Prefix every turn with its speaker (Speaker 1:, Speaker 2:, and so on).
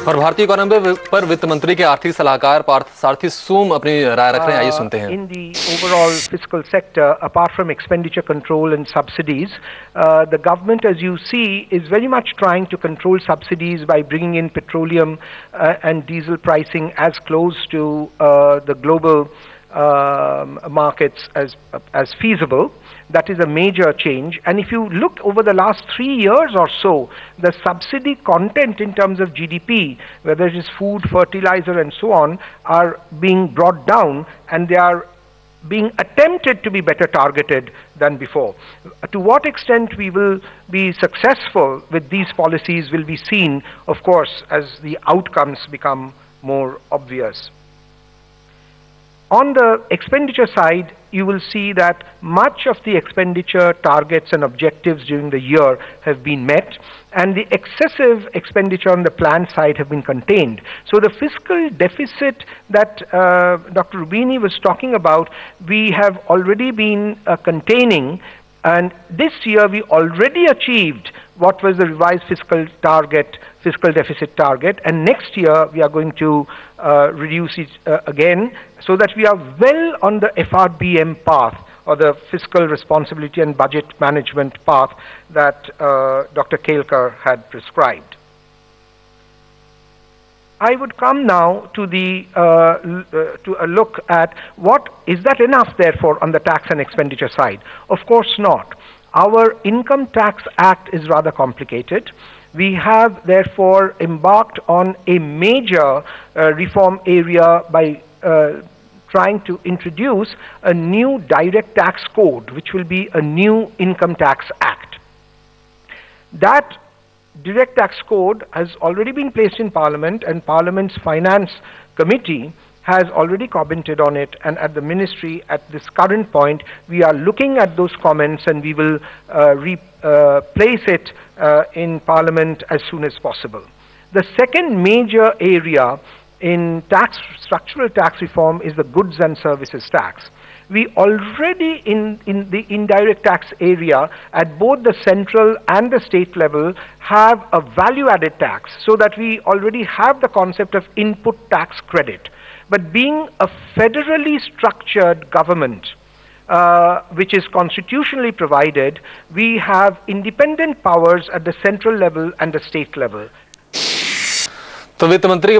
Speaker 1: और भारतीय इकोनॉमी पर वित्त मंत्री के आर्थिक सलाहकार पार्थसारथी सोम अपनी राय रख रहे हैं, आइए सुनते हैं।
Speaker 2: In the overall fiscal sector, apart from expenditure control and subsidies, the government, as you see, is very much trying to control subsidies by bringing in petroleum and diesel pricing as close to the global markets as feasible. That is a major change. And if you look over the last 3 years or so, the subsidy content in terms of GDP, whether it is food, fertilizer and so on, are being brought down, and they are being attempted to be better targeted than before. To what extent we will be successful with these policies will be seen, of course, as the outcomes become more obvious. On the expenditure side, you will see that much of the expenditure targets and objectives during the year have been met, and the excessive expenditure on the plan side have been contained. So the fiscal deficit that Dr. Rubini was talking about, we have already been containing, and this year we already achieved what was the revised fiscal deficit target, and next year we are going to reduce it again, so that we are well on the FRBM path, or the fiscal responsibility and budget management path that Dr. Kelkar had prescribed. I would come now to to a look at what is that enough, therefore, on the tax and expenditure side. Of course not. Our Income Tax Act is rather complicated. We have therefore embarked on a major reform area by trying to introduce a new direct tax code, which will be a new Income Tax Act. That direct tax code has already been placed in Parliament, and Parliament's Finance Committee has already commented on it, and at the Ministry at this current point we are looking at those comments, and we will place it in Parliament as soon as possible. The second major area in structural tax reform is the goods and services tax. We already in the indirect tax area at both the central and the state level have a value-added tax, so that we already have the concept of input tax credit. But being a federally structured government, which is constitutionally provided, we have independent powers at the central level and the state level.
Speaker 1: तो वित्त मंत्री के